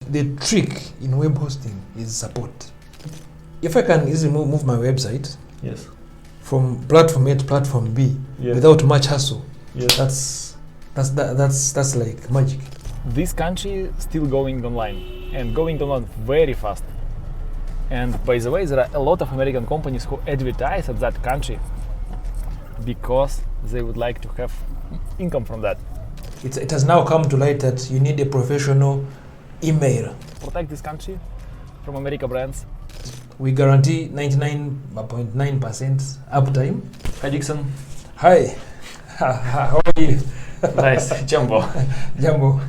the trick in web hosting is support. If I can easily move my website from platform A to platform B without much hassle, that's like magic. This country is still going online and going online very fast. And by the way, there are a lot of American companies who advertise at that country because they would like to have income from that. It has now come to light that you need a professional email. Protect this country from American brands. We guarantee 99.9% uptime. Hi Dickson. Hi. How are you? Nice. Jumbo. Jumbo.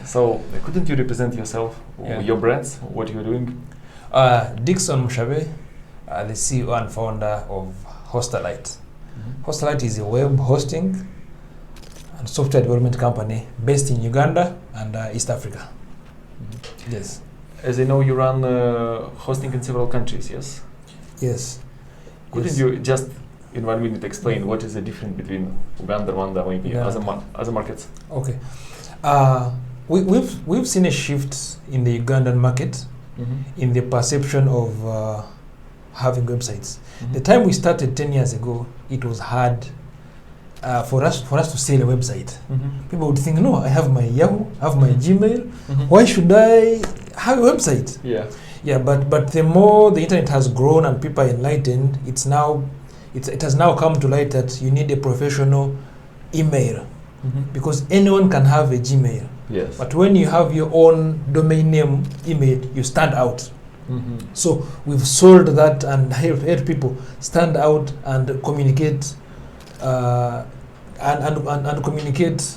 So, couldn't you represent yourself, your brands, what you're doing? Dickson Mushabe, the CEO and founder of Hostalite. Hostalite is a web hosting and software development company based in Uganda and East Africa. Yes. As I know, you run hosting in several countries, yes? Yes. Couldn't you just in 1 minute explain what is the difference between Uganda, Rwanda, maybe other markets? Okay. We've seen a shift in the Ugandan market in the perception of having websites. The time we started 10 years ago, it was hard for us to sell a website. People would think, no, I have my Yahoo, I have my Gmail. Why should I have a website? Yeah, but the more the internet has grown and people are enlightened, it has now come to light that you need a professional email because anyone can have a Gmail. Yes. But when you have your own domain name email, you stand out. So we've sold that and helped people stand out and communicate. And communicate.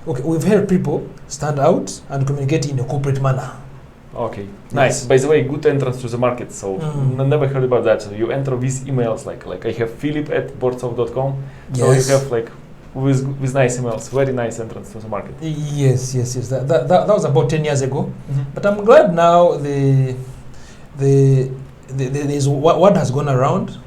Okay, we've helped people stand out and communicate in a corporate manner. Okay, nice. By the way, good entrance to the market. So never heard about that. So you enter with emails like I have Filip@borcov.com. So you have like with nice emails, very nice entrance to the market. Yes. That was about 10 years ago. But I'm glad now there's what has gone around.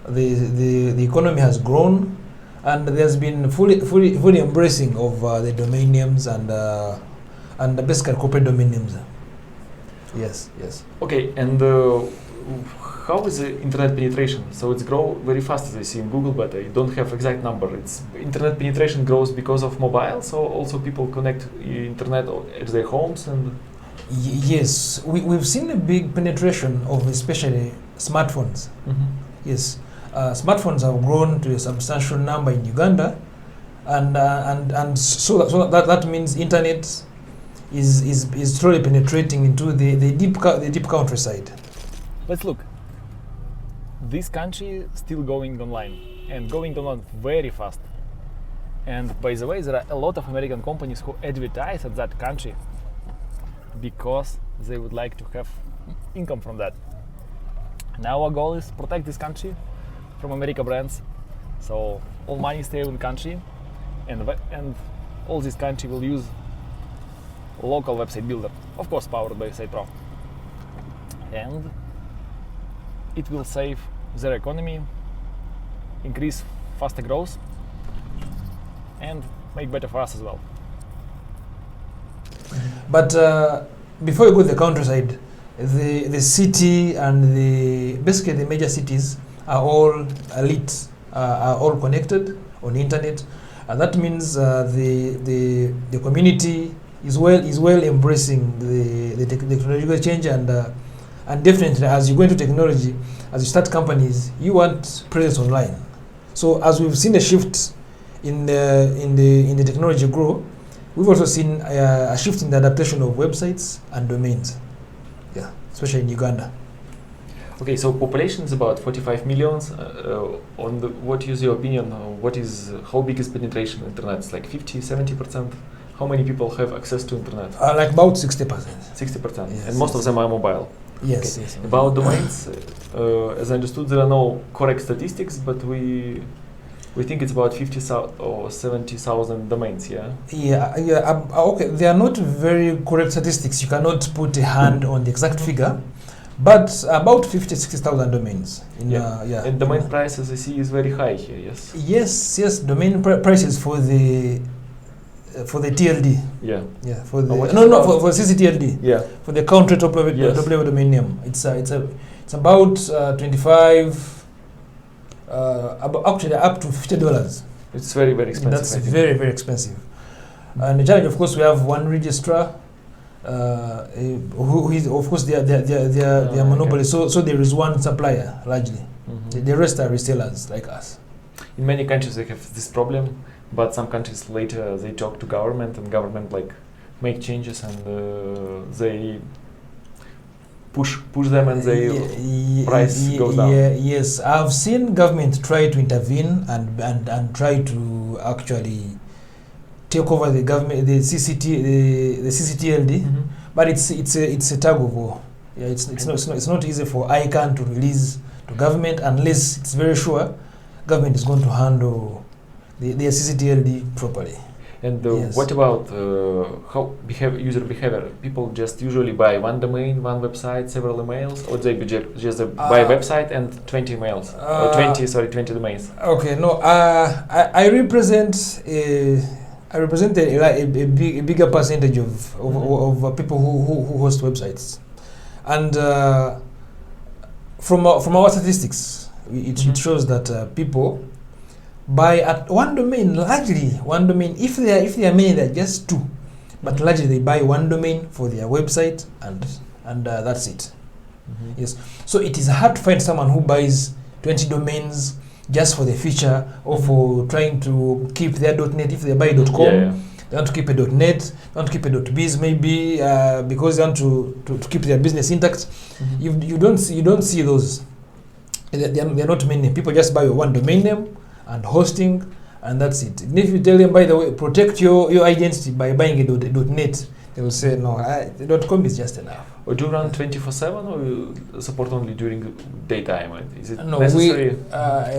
The economy has grown, and there's been fully embracing of the domain names and basically corporate domain names. Yes. Okay, and how is the internet penetration? So it's grow very fast as I see in Google, but I don't have exact number. It's internet penetration grows because of mobile, so also people connect internet at their homes and. Yes, we've seen a big penetration of especially smartphones. Yes. Smartphones have grown to a substantial number in Uganda, and so that means internet is slowly penetrating into the deep countryside. Let's look. This country is still going online and going online very fast. And by the way, there are a lot of American companies who advertise at that country because they would like to have income from that. Now our goal is protect this country from American brands, so all money stay in the country, and all this country will use local website builder, of course powered by Site.pro, and it will save their economy, increase faster growth, and make better for us as well. But before you go to the countryside, the city and basically the major cities are all elite, are all connected on the internet, and that means the community is well embracing the technological change, and definitely as you go into technology, as you start companies, you want presence online. So as we've seen a shift in the technology grow, we've also seen a shift in the adaptation of websites and domains. Yeah, especially in Uganda. Okay, so population is about 45 millions. What is your opinion? How big is penetration of internet? It's like 50, 70%? How many people have access to internet? Like about 60%. 60%, yes, and most of them are mobile. Yes, okay. yes. About domains, as I understood, there are no correct statistics, but we think it's about 50,000 or 70,000 domains, yeah? Okay, they are not very correct statistics. You cannot put a hand on the exact figure, but about 60,000 domains. And domain prices I see is very high here, yes? Yes, domain prices for the for the TLD. Yeah. Yeah, for the what is no about- for CCTLD. Yeah. For the country top level Yes. domain name, it's about 25. Actually up to $50. It's very, very expensive. That's I think. very, very expensive. And the challenge, of course, we have one registrar, who is, of course, they are monopoly. Okay. So there is one supplier largely. Mhm. The rest are resellers like us. In many countries they have this problem, but some countries later they talk to government and government like make changes and they push them and they price goes down. Yes, I've seen government try to intervene and try to actually take over the government, the CCTLD, Mhm. but it's a tug of war. Yeah, it's not easy for ICANN to release to government unless it's very sure government is going to handle the CCTLD properly. And Yes. what about how user behavior? People just usually buy one domain, one website, several emails, or they just buy a website and 20 emails, or 20 domains. Okay, no, I represent a bigger percentage of people who host websites, and from our statistics, it shows that people buy at one domain, largely one domain. If they are many, they're just two, but largely they buy one domain for their website, and that's it. Mhm. Yes, so it is hard to find someone who buys 20 domains just for the feature or for trying to keep their .net. If they buy .com, Yeah. they want to keep a .net, they want to keep a .biz maybe, because they want to keep their business intact. Mhm. You don't see those. They're not many. People just buy one domain name and hosting, and that's it. And if you tell them, by the way, protect your identity by buying a .net, they will say no. .com is just enough. Or do you run 24/7 or you support only during daytime? Is it No, necessary?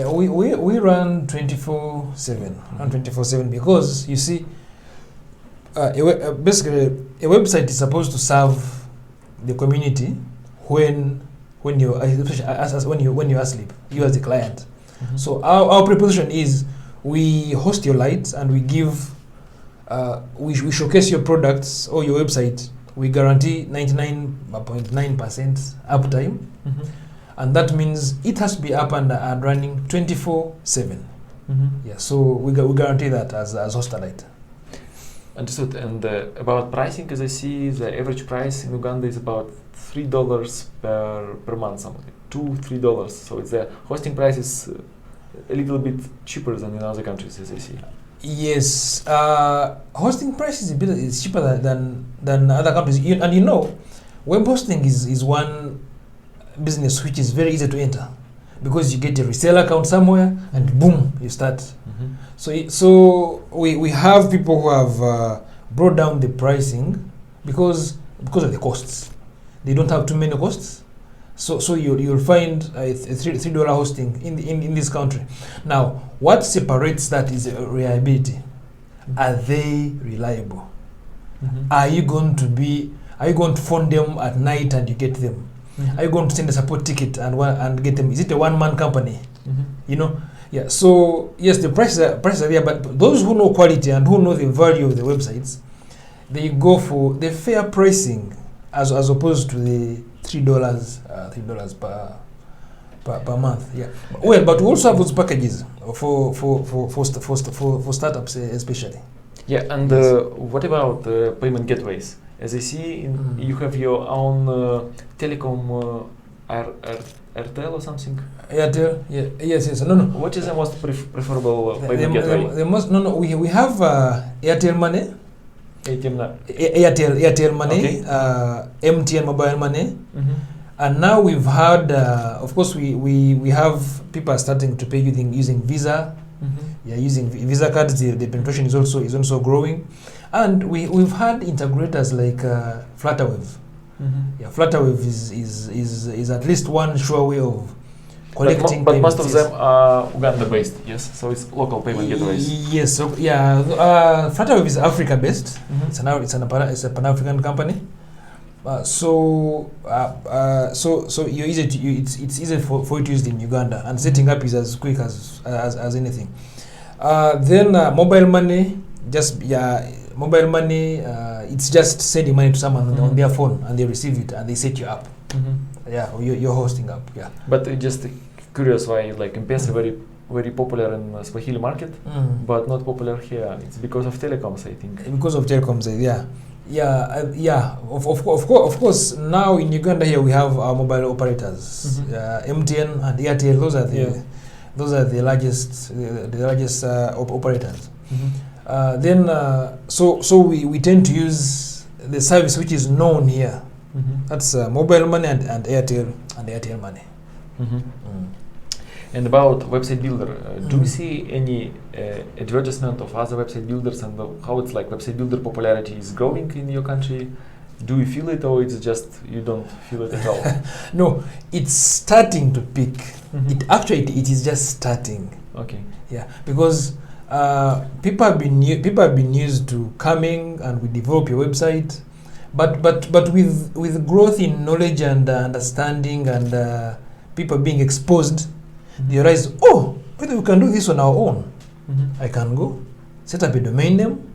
we run 24/7, run 24/7 because you see, basically a website is supposed to serve the community when you're when you're asleep, you as the client. Mhm. So our proposition is we host your lights and we give we showcase your products or your website. We guarantee 99.9% uptime, Mhm. and that means it has to be up and running 24/7. Mhm. Yeah, so we guarantee that as Hostalite. Understood. And about pricing, as I see, the average price in Uganda is about $3 per month, something $2-3. So it's the hosting price is a little bit cheaper than in other countries, as I see. Yes, hosting price is cheaper than other companies. And you know, web hosting is one business which is very easy to enter because you get a reseller account somewhere and boom, you start. Mhm. So we have people who have brought down the pricing because of the costs. They don't have too many costs. So you'll find a $3 hosting in this country. Now, what separates that is reliability. Are they reliable? Mhm. Are you going to phone them at night and you get them? Mhm. Are you going to send a support ticket and get them? Is it a one-man company? Mhm. You know, yeah. So yes, the prices are there, but those who know quality and who know the value of the websites, they go for the fair pricing as opposed to the $3 per month. Yeah. Well, but we also have those packages for startups especially. Yeah, and Yes. what about payment gateways? As I see, you have your own telecom Airtel or something. Airtel, yeah, yes. No. What is the most preferable payment gateway? The most we have Airtel Money. ATM. Airtel Money, Okay. MTN Mobile Money, Mhm. and now we've had, of course, we have people are starting to pay using Visa. Mhm. Yeah, using Visa cards, the penetration is also growing, and we've had integrators like FLUTTERWAVE. Mhm. Yeah, FLUTTERWAVE is at least one sure way of collecting. But most of payments, them are Uganda-based, yes. So it's local payment gateways. Yes, so yeah, FLUTTERWAVE is Africa-based. Mhm. It's a Pan-African company. So it's easy for it to use in Uganda, and setting up is as quick as anything. Then mobile money, Mobile money, it's just sending money to someone on their phone, and they receive it and they set you up. Yeah, or your hosting up. Yeah. But just curious why like M-Pesa very popular in Swahili market, but not popular here. It's because of telecoms, I think. Because of telecoms, yeah. Of course. Now in Uganda here we have our mobile operators, MTN and Airtel. Those are the largest operators. So we tend to use the service which is known here. That's mobile money and Airtel money. And about website builder, do you see any advertisement of other website builders and how it's like website builder popularity is growing in your country? Do you feel it, or it's just you don't feel it at all? No, it's starting to peak. It is just starting. Okay. Yeah, because people have been used to coming and we develop your website, but with growth in knowledge and understanding and people being exposed, they realize, oh, whether we can do this on our own. I can go set up a domain name,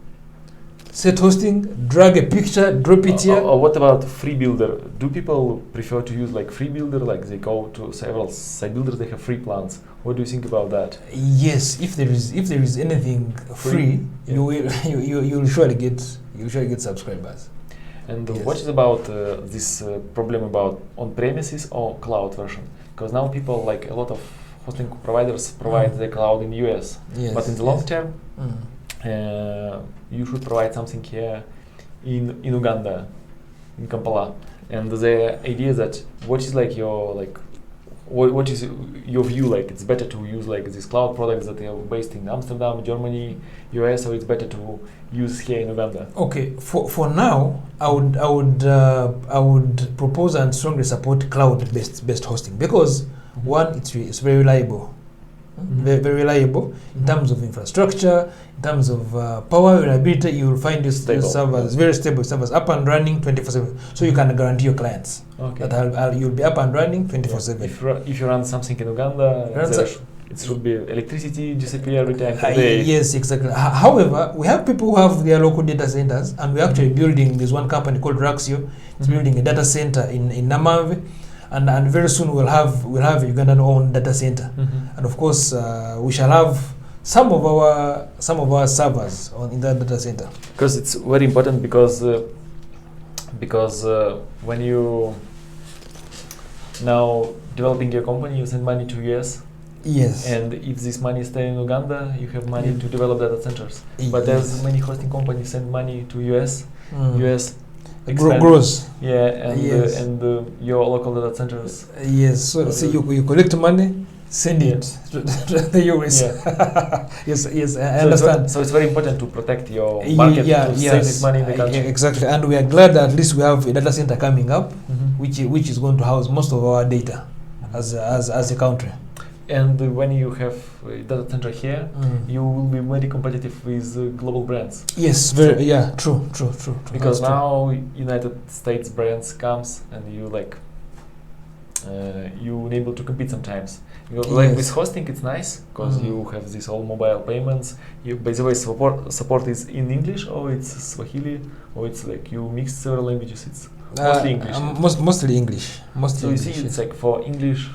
set hosting, drag a picture, drop it here. Or what about free builder? Do people prefer to use like free builder, like they go to several site builders, they have free plans? What do you think about that? Yes, if there is anything free, you will surely get subscribers. And what is about this problem about on-premises or cloud version? Because now people, like a lot of hosting providers, provide the cloud in US, but in the long term, you should provide something here in Uganda, in Kampala. And the idea that what is like your what is your view, like it's better to use like these cloud products that are based in Amsterdam, Germany, US, or it's better to use here in Uganda? Okay, for now, I would propose and strongly support cloud-based hosting because one, it's very reliable, very reliable in terms of infrastructure, in terms of power reliability. You will find your servers very stable, servers up and running 24/7. So you can guarantee your clients that you'll be up and running 24/7. If you run something in Uganda, it should be electricity disappear every time per day. Yes, exactly. However, we have people who have their local data centers, and we're actually building. There's one company called Raxio. It's building a data center in Namave, and very soon we'll have a Ugandan-owned data center, and of course we shall have some of our servers in that data center. Because it's very important because when you now developing your company, you send money to US. Yes. And if this money stay in Uganda, you have money to develop data centers. But as many hosting companies send money to US, US grows. Yeah, and your local data centers. Yes. So you collect money, send it to the US. Yes, I understand. So it's very important to protect your market, to save this money in the country. Exactly, and we are glad that at least we have a data center coming up, which is going to house most of our data as a country. And when you have a data center here, you will be very competitive with global brands. Yes, true. Because now United States brands comes and you you able to compete sometimes. Like with hosting, it's nice because you have this all mobile payments. You, by the way, support is in English or it's Swahili or it's like you mix several languages. It's mostly English. Mostly English. So you see, it's like for English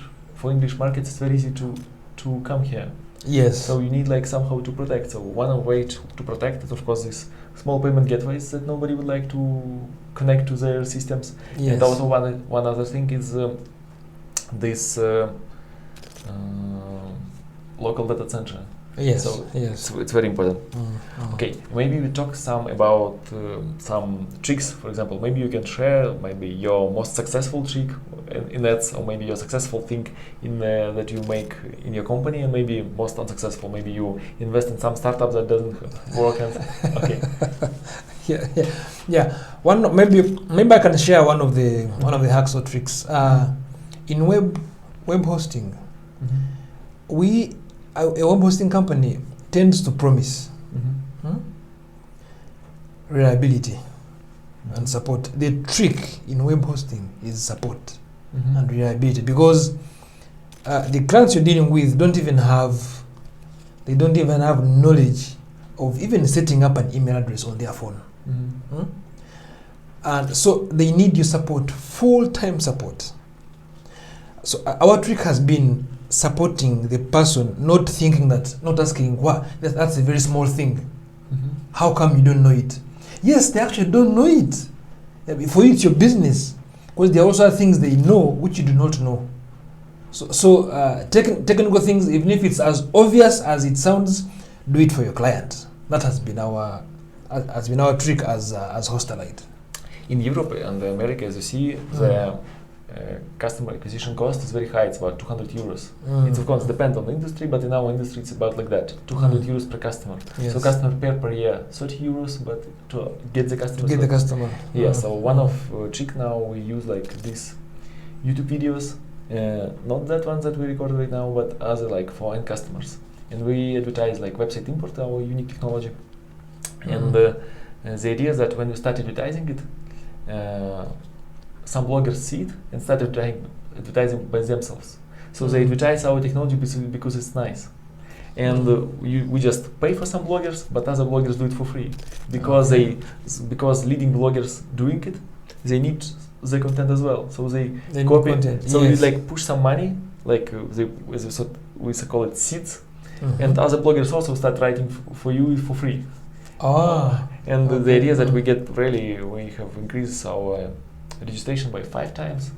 markets, it's very easy to come here. Yes. So you need like somehow to protect. So one way to protect is of course these small payment gateways that nobody would like to connect to their systems. Yes. And also one other thing is this local data center. Yes. So it's very important. Okay, maybe we talk some about some tricks. For example, maybe you can share maybe your most successful trick in that, or maybe your successful thing in that you make in your company, and maybe most unsuccessful. Maybe you invest in some startup that doesn't work. And okay. Yeah. Maybe I can share one of the hacks or tricks in web hosting. A web hosting company tends to promise reliability and support. The trick in web hosting is support and reliability, because the clients you're dealing with don't even have knowledge of even setting up an email address on their phone. And so they need your support, full-time support. So our trick has been supporting the person, not thinking that, not asking, what, that's a very small thing. How come you don't know it? Yes, they actually don't know it. For you, it's your business. Because there are also things they know which you do not know. So technical things, even if it's as obvious as it sounds, do it for your client. That has been our trick as Hostalite. In Europe and America, as you see, the customer acquisition cost is very high. It's about 200 euros. It of course depends on the industry, but in our industry it's about like that, 200 euros per customer. Yes. So customer per year, 30 euros, but to get the customer. Get the customer. Yeah. So one of trick now we use like these YouTube videos, not that one that we record right now, but other like for end customers, and we advertise like website import, our unique technology, and the idea is that when you start advertising it. Some bloggers see it and start advertising by themselves. So they advertise our technology because it's nice. And we just pay for some bloggers, but other bloggers do it for free. Because because leading bloggers doing it, they need the content as well. So they copy content. So we like push some money, like we call it seeds. And other bloggers also start writing for you for free. And the idea is that we have increased our registration by 5 times,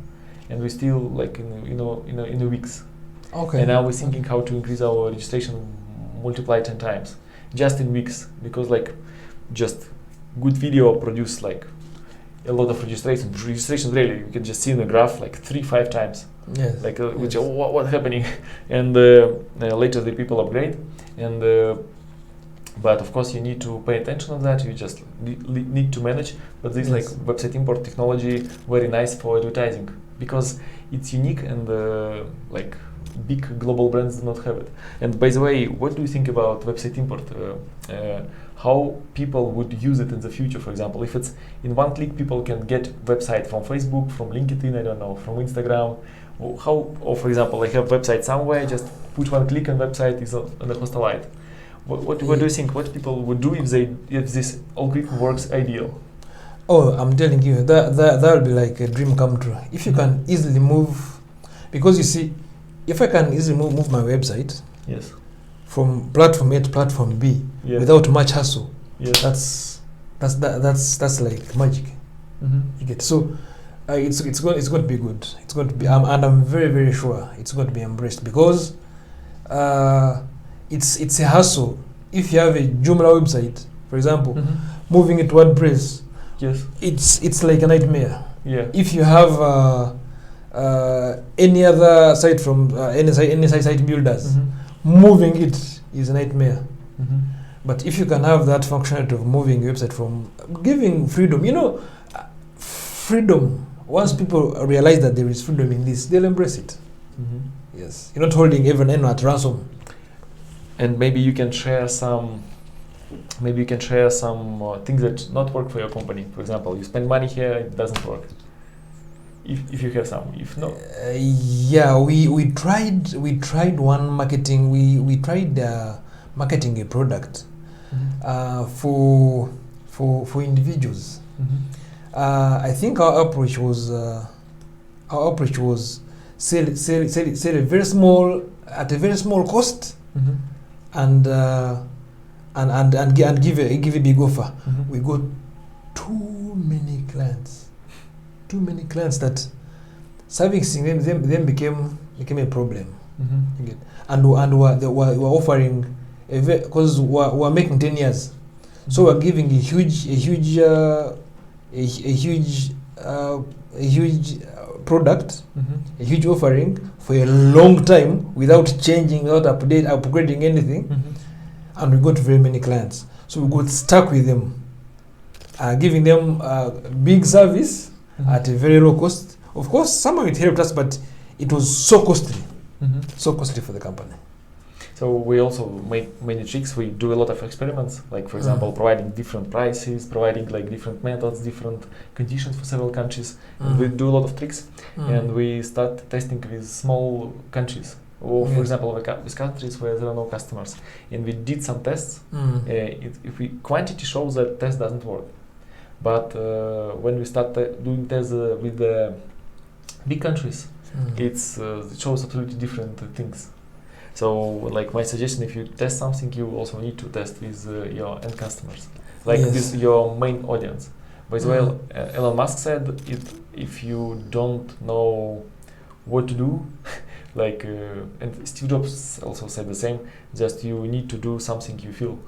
and we still like in a weeks. Okay. And now we're thinking how to increase our registration, multiply 10 times, just in weeks, because like just good video produce like a lot of registration. Registration really, you can just see in the graph like 3-5 times. Yes. Like which what's happening, and later the people upgrade, and. But of course you need to pay attention on that, you just need to manage. But this like website import technology, very nice for advertising, because it's unique and like big global brands do not have it. And by the way, what do you think about website import? How people would use it in the future, for example, if it's in one click, people can get website from Facebook, from LinkedIn, I don't know, from Instagram. Or for example, I have website somewhere, just put one click and website is on the Hostalite. What do you think? What people would do if this algorithm works ideal? Oh, I'm telling you, that would be like a dream come true. If you can easily move, because you see, if I can easily move my website, from platform A to platform B without much hassle, that's like magic. You get so. It's going to be good. It's going to be, and I'm very, very sure it's going to be embraced, because. It's a hassle. If you have a Joomla website, for example, moving it to WordPress, it's like a nightmare. If you have any other site from any site builders, moving it is a nightmare. But if you can have that functionality of moving your website from giving freedom, freedom. Once people realize that there is freedom in this, they'll embrace it. Yes, you're not holding everyone at ransom. And maybe you can share some things that not work for your company. For example, you spend money here, it doesn't work. If you have some, if not. We tried one marketing. We tried marketing a product for individuals. I think our approach was sell a very small at a very small cost. And give a big offer. We got too many clients that servicing them became a problem. And we're offering because we're making 10 years, so we're giving a huge product, a huge offering for a long time without changing, without upgrading anything, and we got very many clients. So we got stuck with them, giving them big service at a very low cost. Of course, somehow it helped us, but it was so costly, so costly for the company. So we also make many tricks. We do a lot of experiments, like for example, providing different prices, providing like different methods, different conditions for several countries. And we do a lot of tricks, and we start testing with small countries. or for example, with countries where there are no customers, and we did some tests. If we quantity shows that test doesn't work, but when we start doing tests with the big countries, it shows absolutely different things. So, like my suggestion, if you test something, you also need to test with your end customers, like this your main audience. By the way, Elon Musk said, if you don't know what to do, like, and Steve Jobs also said the same, just you need to do something you feel.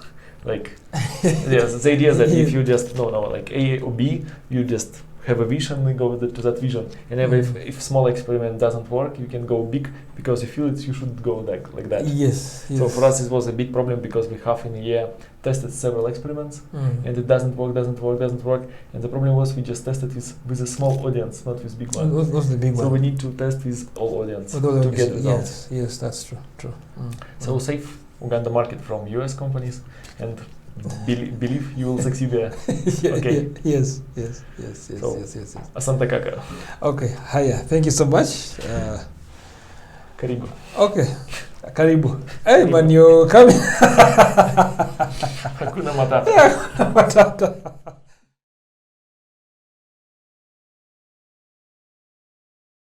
Like, yes, the idea that if you just know like A or B, you just have a vision and go to that vision. And if small experiment doesn't work, you can go big because you feel it. You should go like that. Yes. So for us, it was a big problem because we have in a year tested several experiments, and it doesn't work. And the problem was we just tested with a small audience, not with big one. What's the big one? So we need to test with all audience With all to get results. Yes, that's true. So save Uganda market from US companies and believe you will succeed there. Okay. Yes. Asante kaka. Okay, hiya. Thank you so much. Karibu. Okay. Karibu. Hey, man, you're coming. Hakuna matata. Matata.